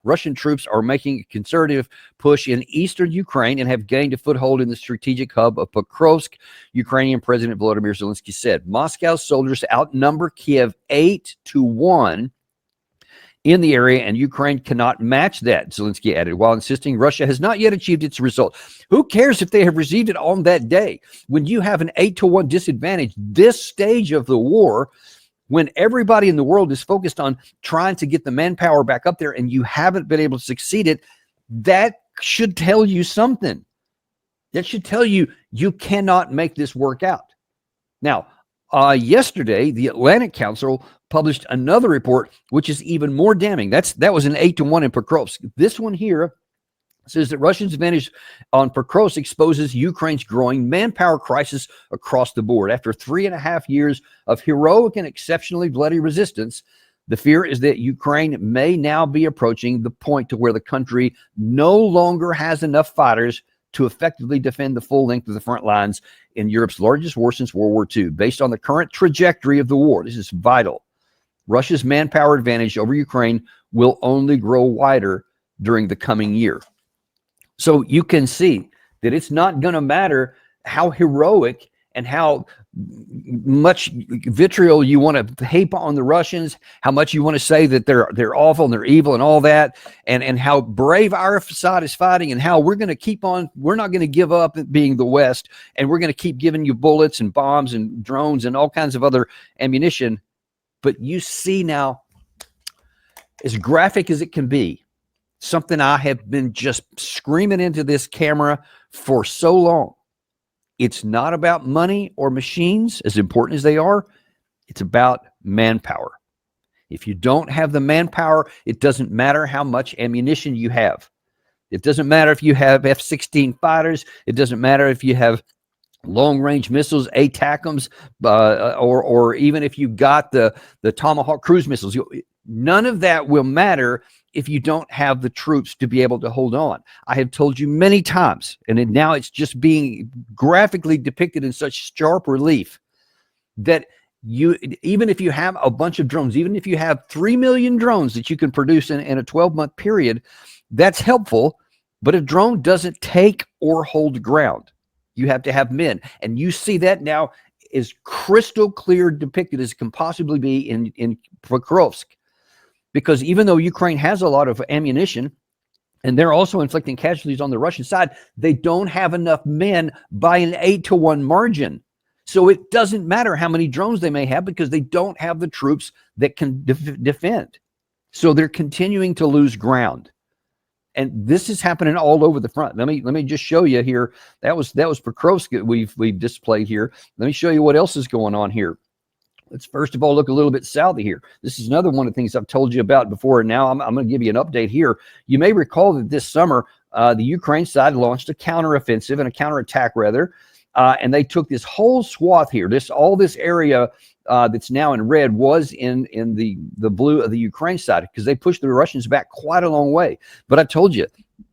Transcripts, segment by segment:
Russian troops are making a conservative push in eastern Ukraine and have gained a foothold in the strategic hub of Pokrovsk, Ukrainian President Volodymyr Zelensky said. Moscow's soldiers outnumber Kiev 8-1 in the area, and Ukraine cannot match that, Zelensky added, while insisting Russia has not yet achieved its result. Who cares if they have received it on that day? When you have an 8-1 disadvantage, this stage of the war, when everybody in the world is focused on trying to get the manpower back up there and you haven't been able to succeed it, that should tell you something. That should tell you you cannot make this work out. Now, yesterday, the Atlantic Council published another report, which is even more damning. That was an 8-1 in Pokrovsk. This one here says that Russia's advantage on Pokrovsk exposes Ukraine's growing manpower crisis across the board. After 3.5 years of heroic and exceptionally bloody resistance, the fear is that Ukraine may now be approaching the point to where the country no longer has enough fighters to effectively defend the full length of the front lines in Europe's largest war since World War II. Based on the current trajectory of the war, this is vital, Russia's manpower advantage over Ukraine will only grow wider during the coming year. So you can see that it's not going to matter how heroic and how much vitriol you want to heap on the Russians, how much you want to say that they're awful and they're evil and all that, and how brave our side is fighting, and how we're going to keep on, we're not going to give up being the West, and we're going to keep giving you bullets and bombs and drones and all kinds of other ammunition. But you see now, as graphic as it can be, something I have been just screaming into this camera for so long. It's not about money or machines, as important as they are. It's about manpower. If you don't have the manpower, it doesn't matter how much ammunition you have. It doesn't matter if you have F-16 fighters. It doesn't matter if you have long-range missiles, ATACMS, or even if you got the Tomahawk cruise missiles. None of that will matter if you don't have the troops to be able to hold on. I have told you many times, and now it's just being graphically depicted in such sharp relief, that even if you have a bunch of drones, even if you have 3 million drones that you can produce in a 12-month period, that's helpful. But a drone doesn't take or hold ground. You have to have men. And you see that now is crystal clear depicted as it can possibly be in Pokrovsk. Because even though Ukraine has a lot of ammunition, and they're also inflicting casualties on the Russian side, they don't have enough men by an 8-1 margin. So it doesn't matter how many drones they may have, because they don't have the troops that can defend. So they're continuing to lose ground. And this is happening all over the front. Let me just show you here. That was Pokrovsk we've displayed here. Let me show you what else is going on here. Let's first of all look a little bit south of here. This is another one of the things I've told you about before, and now I'm going to give you an update here. You may recall that this summer, the Ukraine side launched a counteroffensive and a counterattack, rather, and they took this whole swath here. All this area that's now in red was in the blue of the Ukraine side, because they pushed the Russians back quite a long way. But I told you,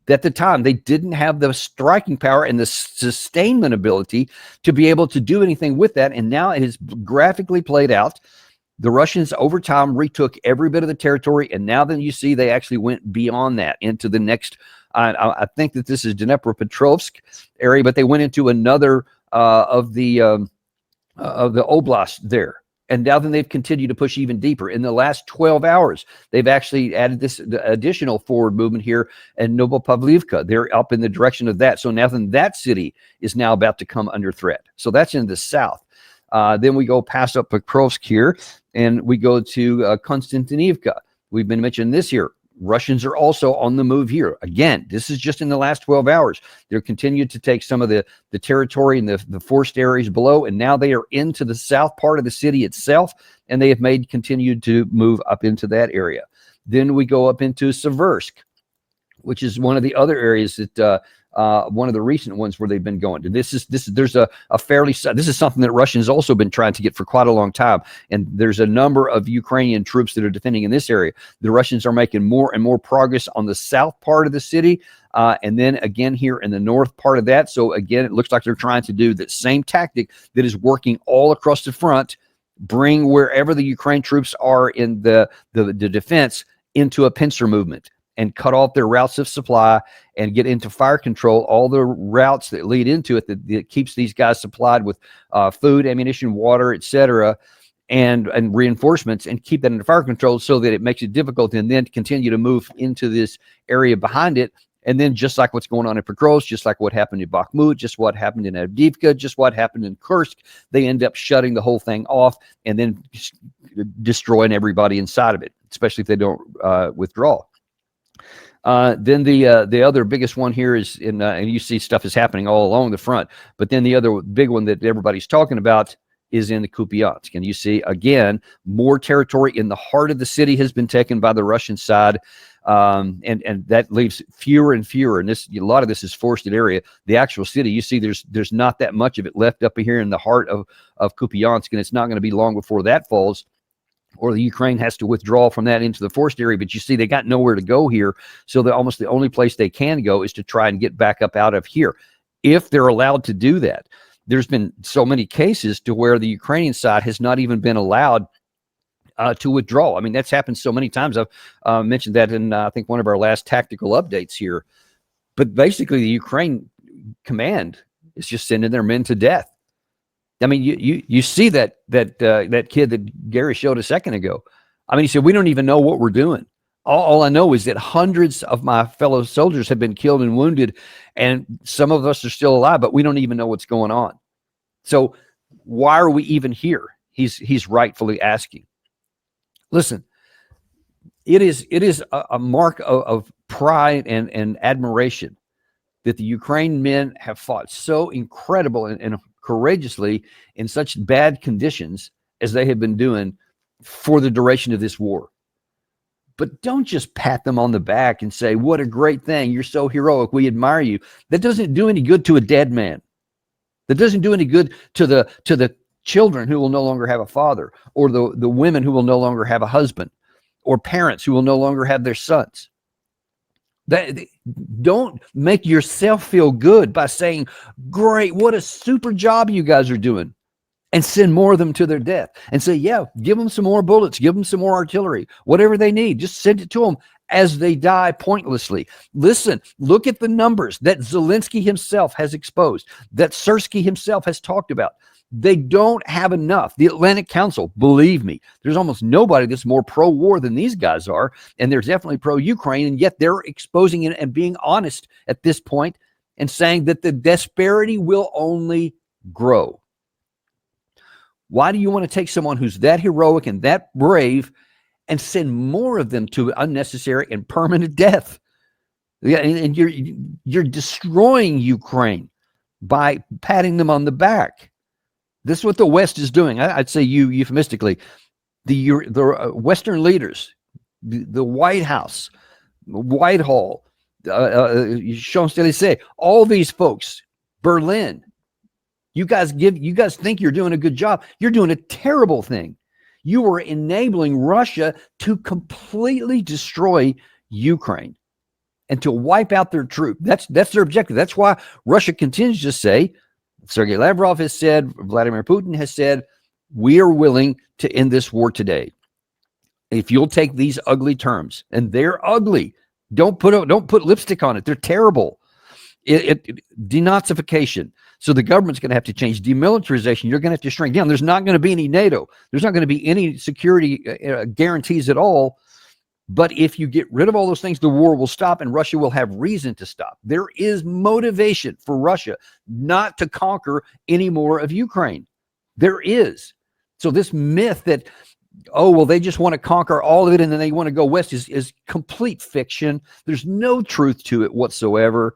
at the time, they didn't have the striking power and the sustainment ability to be able to do anything with that. And now it is graphically played out. The Russians, over time, retook every bit of the territory. And now then you see they actually went beyond that into the next, I think that this is Dnipropetrovsk area, but they went into another of the oblast there. And now then they've continued to push even deeper. In the last 12 hours, they've actually added this additional forward movement here at Pavlivka. They're up in the direction of that. So now then that city is now about to come under threat. So that's in the south. Then we go past up Pokrovsk here, and we go to Konstantinivka. We've been mentioning this here. Russians are also on the move here. Again, this is just in the last 12 hours. They're continued to take some of the territory and the forced areas below, and now they are into the south part of the city itself, and they have continued to move up into that area. Then we go up into Seversk, which is one of the other areas that one of the recent ones where they've been going. This is something that Russians also been trying to get for quite a long time. And there's a number of Ukrainian troops that are defending in this area. The Russians are making more and more progress on the south part of the city. And then again here in the north part of that. So again, it looks like they're trying to do the same tactic that is working all across the front, bring wherever the Ukraine troops are in the defense into a pincer movement. and cut off their routes of supply and get into fire control, all the routes that lead into it that keeps these guys supplied with food, ammunition, water, etc., and reinforcements, and keep that under fire control so that it makes it difficult, and then continue to move into this area behind it. And then just like what's going on in Pokrovsk, just like what happened in Bakhmut, just what happened in Pavlivka, just what happened in Kursk, they end up shutting the whole thing off and then destroying everybody inside of it, especially if they don't withdraw. Then the other biggest one here is and you see stuff is happening all along the front, but then the other big one that everybody's talking about is in the Kupiansk. And you see, again, more territory in the heart of the city has been taken by the Russian side. And that leaves fewer and fewer. And a lot of this is forested area. The actual city, you see, there's not that much of it left up here in the heart of Kupiansk, and it's not going to be long before that falls, or the Ukraine has to withdraw from that into the forest area. But you see, they got nowhere to go here, so almost the only place they can go is to try and get back up out of here, if they're allowed to do that. There's been so many cases to where the Ukrainian side has not even been allowed to withdraw. I mean, that's happened so many times. I've mentioned that in, I think, one of our last tactical updates here. But basically, the Ukraine command is just sending their men to death. I mean, you see that kid that Gary showed a second ago. I mean, he said, we don't even know what we're doing. All I know is that hundreds of my fellow soldiers have been killed and wounded, and some of us are still alive, but we don't even know what's going on. So why are we even here? He's rightfully asking. Listen, it is a mark of pride and admiration that the Ukraine men have fought so incredible and courageously in such bad conditions as they have been doing for the duration of this war. But don't just pat them on the back and say, what a great thing, you're so heroic, we admire you. That doesn't do any good to a dead man. That doesn't do any good to the children who will no longer have a father, or the women who will no longer have a husband, or parents who will no longer have their sons. Don't make yourself feel good by saying, great, what a super job you guys are doing, and send more of them to their death and say, yeah, give them some more bullets, give them some more artillery, whatever they need, just send it to them as they die pointlessly. Listen, look at the numbers that Zelensky himself has exposed, that Seversky himself has talked about. They don't have enough. The Atlantic Council, believe me, there's almost nobody that's more pro-war than these guys are, and they're definitely pro-Ukraine, and yet they're exposing it and being honest at this point and saying that the disparity will only grow. Why do you want to take someone who's that heroic and that brave and send more of them to unnecessary and permanent death? Yeah, and you're destroying Ukraine by patting them on the back. This is what the West is doing. I'd say euphemistically, the Western leaders, the White House, Whitehall, Champs-Élysées, all these folks, Berlin. You guys think you're doing a good job. You're doing a terrible thing. You are enabling Russia to completely destroy Ukraine and to wipe out their troops. That's their objective. That's why Russia continues to say, Sergei Lavrov has said, Vladimir Putin has said, we are willing to end this war today if you'll take these ugly terms. And they're ugly. Don't put lipstick on it. They're terrible. Denazification. So the government's going to have to change. Demilitarization. You're going to have to shrink down. There's not going to be any NATO. There's not going to be any security guarantees at all. But if you get rid of all those things, the war will stop, and Russia will have reason to stop. There is motivation for Russia not to conquer any more of Ukraine. There is. So this myth that, oh, well, they just want to conquer all of it and then they want to go west is complete fiction. There's no truth to it whatsoever.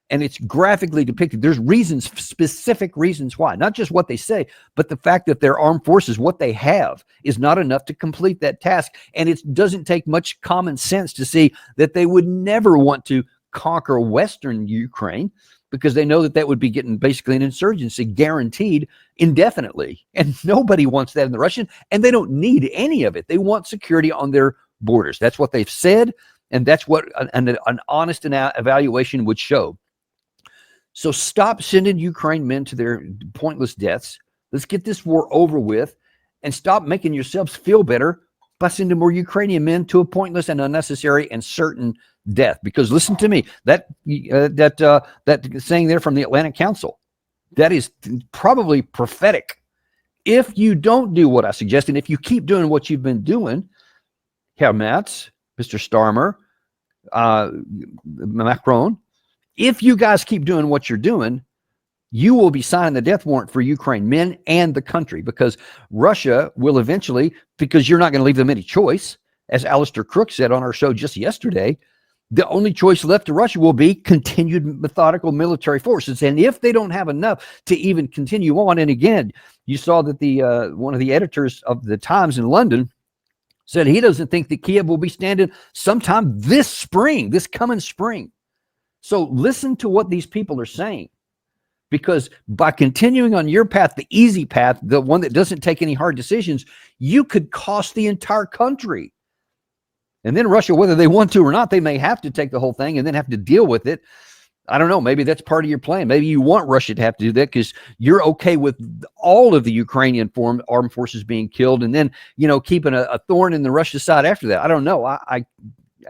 And it's graphically depicted. There's reasons, specific reasons why, not just what they say, but the fact that their armed forces, what they have, is not enough to complete that task. And it doesn't take much common sense to see that they would never want to conquer Western Ukraine, because they know that would be getting basically an insurgency guaranteed indefinitely. And nobody wants that in the Russian, and they don't need any of it. They want security on their borders. That's what they've said, and that's what an honest evaluation would show. So stop sending Ukraine men to their pointless deaths. Let's get this war over with, and stop making yourselves feel better by sending more Ukrainian men to a pointless and unnecessary and certain death. Because listen to me, that saying there from the Atlantic Council, that is probably prophetic. If you don't do what I suggest, and if you keep doing what you've been doing, Herr Merz, Mr. Starmer, Macron, if you guys keep doing what you're doing, you will be signing the death warrant for Ukraine men and the country, because Russia will eventually, because you're not going to leave them any choice. As Alistair Crook said on our show just yesterday, the only choice left to Russia will be continued methodical military forces. And if they don't have enough to even continue on, and again, you saw that the one of the editors of the Times in London said he doesn't think that Kiev will be standing sometime this spring, this coming spring. So listen to what these people are saying, because by continuing on your path, the easy path, the one that doesn't take any hard decisions, you could cost the entire country. And then Russia, whether they want to or not, they may have to take the whole thing and then have to deal with it. I don't know. Maybe that's part of your plan. Maybe you want Russia to have to do that because you're okay with all of the Ukrainian armed forces being killed, and then, you know, keeping a thorn in the Russia side after that. I don't know. I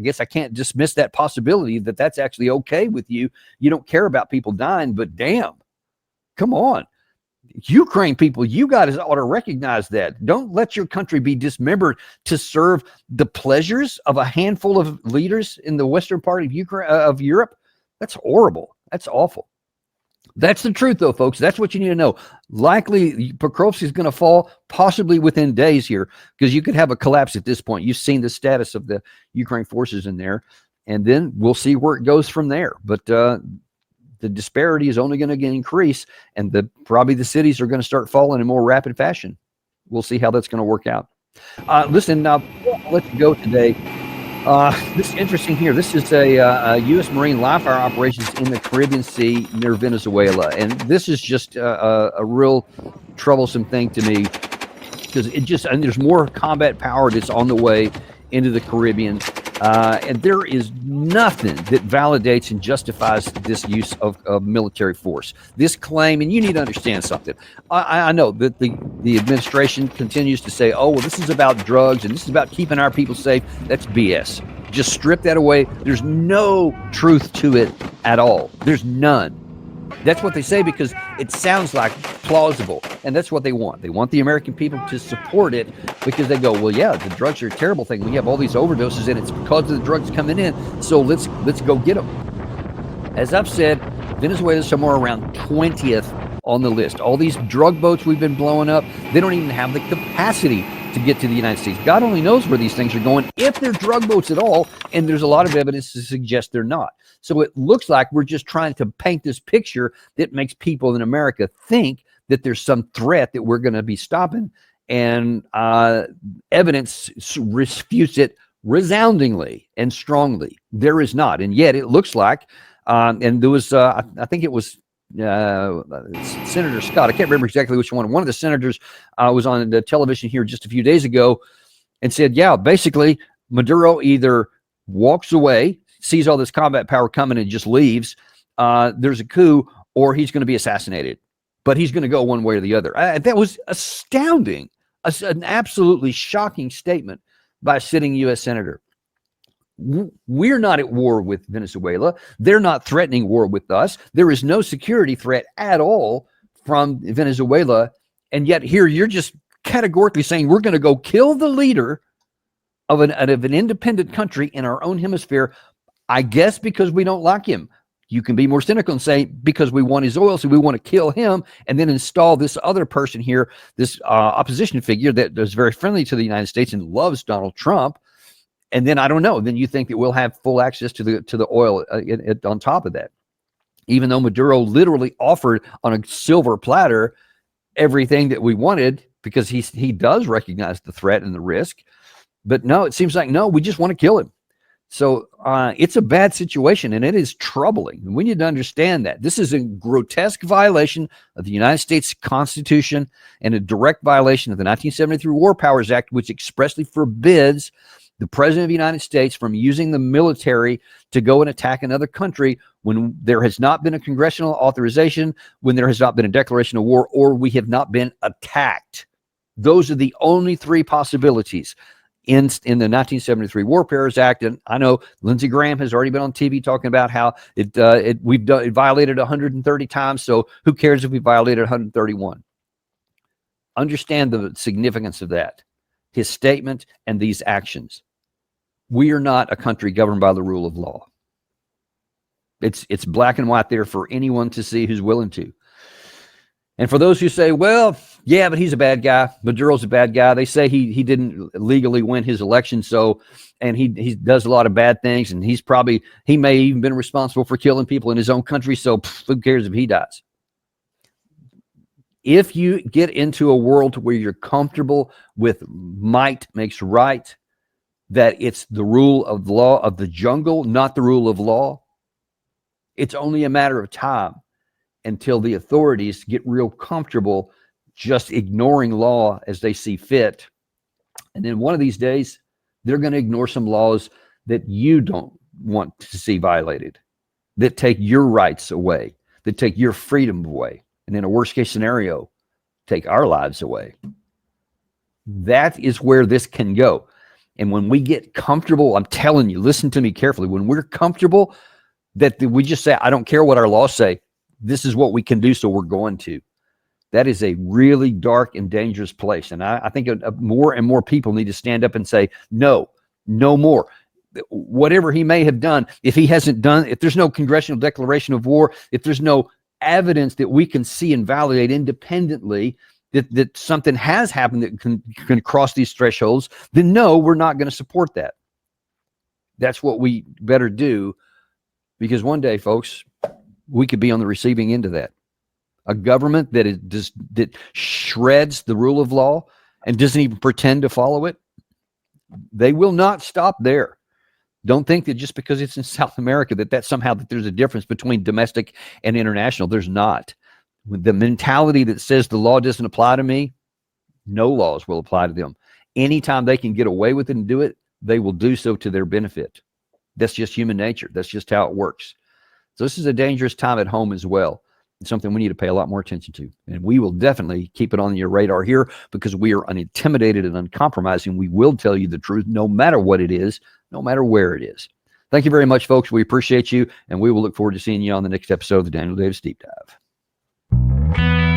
guess I can't dismiss that possibility that that's actually okay with you. You don't care about people dying, but damn, come on. Ukraine people, you guys ought to recognize that. Don't let your country be dismembered to serve the pleasures of a handful of leaders in the western part of Ukraine, of Europe. That's horrible. That's awful. That's the truth, though, folks. That's what you need to know. Likely, Pokrovsk is going to fall possibly within days here, because you could have a collapse at this point. You've seen the status of the Ukraine forces in there, and then we'll see where it goes from there. But the disparity is only going to increase, and probably the cities are going to start falling in more rapid fashion. We'll see how that's going to work out. Listen, let's go today. This is interesting here. This is a U.S. Marine live fire operations in the Caribbean Sea near Venezuela. And this is just a real troublesome thing to me, because and there's more combat power that's on the way into the Caribbean. And there is nothing that validates and justifies this use of military force. This claim, and you need to understand something. I know that the administration continues to say, oh, well, this is about drugs and this is about keeping our people safe. That's BS. Just strip that away. There's no truth to it at all. There's none. That's what they say because it sounds like plausible, and that's what they want. They want the American people to support it because they go, well, yeah, the drugs are a terrible thing. We have all these overdoses, and it's because of the drugs coming in, so let's go get them. As I've said, Venezuela is somewhere around 20th on the list. All these drug boats we've been blowing up, they don't even have the capacity to get to the United States. God only knows where these things are going, if they're drug boats at all, and there's a lot of evidence to suggest they're not. So it looks like we're just trying to paint this picture that makes people in America think that there's some threat that we're going to be stopping, and evidence refutes it resoundingly and strongly. There is not, and yet it looks like, and there was, I think it was Senator Scott, I can't remember exactly which one. One of the senators was on the television here just a few days ago and said, yeah, basically Maduro either walks away, sees all this combat power coming and just leaves, there's a coup, or he's going to be assassinated. But he's going to go one way or the other. That was astounding, an absolutely shocking statement by a sitting U.S. senator. We're not at war with Venezuela. They're not threatening war with us. There is no security threat at all from Venezuela. And yet here you're just categorically saying we're going to go kill the leader of an independent country in our own hemisphere, I guess because we don't like him. You can be more cynical and say because we want his oil, so we want to kill him and then install this other person here, this opposition figure that is very friendly to the United States and loves Donald Trump. And then I don't know. Then you think that we'll have full access to the oil on top of that, even though Maduro literally offered on a silver platter everything that we wanted, because he does recognize the threat and the risk. But no, it seems like no, we just want to kill him. So it's a bad situation, and it is troubling. And we need to understand that this is a grotesque violation of the United States Constitution and a direct violation of the 1973 War Powers Act, which expressly forbids the President of the United States from using the military to go and attack another country when there has not been a congressional authorization, when there has not been a declaration of war, or we have not been attacked. Those are the only three possibilities. in the 1973 War Powers Act. And I know Lindsey Graham has already been on TV talking about how it violated 130 times. So who cares if we violated 131? Understand the significance of that, his statement and these actions. We are not a country governed by the rule of law. It's black and white there for anyone to see who's willing to. And for those who say, well, yeah, but he's a bad guy. Maduro's a bad guy. They say he didn't legally win his election, and he does a lot of bad things, and he may even been responsible for killing people in his own country, so who cares if he dies? If you get into a world where you're comfortable with might makes right, that it's the rule of law of the jungle, not the rule of law, it's only a matter of time until the authorities get real comfortable just ignoring law as they see fit. And then one of these days, they're going to ignore some laws that you don't want to see violated, that take your rights away, that take your freedom away. And in a worst case scenario, take our lives away. That is where this can go. And when we get comfortable, I'm telling you, listen to me carefully. When we're comfortable that we just say, I don't care what our laws say, this is what we can do, so we're going to. That is a really dark and dangerous place. And I think more and more people need to stand up and say, no more. Whatever he may have done, if there's no congressional declaration of war, if there's no evidence that we can see and validate independently that something has happened that can cross these thresholds, then no, we're not going to support that. That's what we better do, because one day, folks, we could be on the receiving end of that. A government that shreds the rule of law and doesn't even pretend to follow it, they will not stop there. Don't think that just because it's in South America that somehow that there's a difference between domestic and international. There's not. With the mentality that says the law doesn't apply to me, no laws will apply to them. Anytime they can get away with it and do it, they will do so to their benefit. That's just human nature. That's just how it works. So this is a dangerous time at home as well. It's something we need to pay a lot more attention to. And we will definitely keep it on your radar here, because we are unintimidated and uncompromising. We will tell you the truth no matter what it is, no matter where it is. Thank you very much, folks. We appreciate you, and we will look forward to seeing you on the next episode of the Daniel Davis Deep Dive.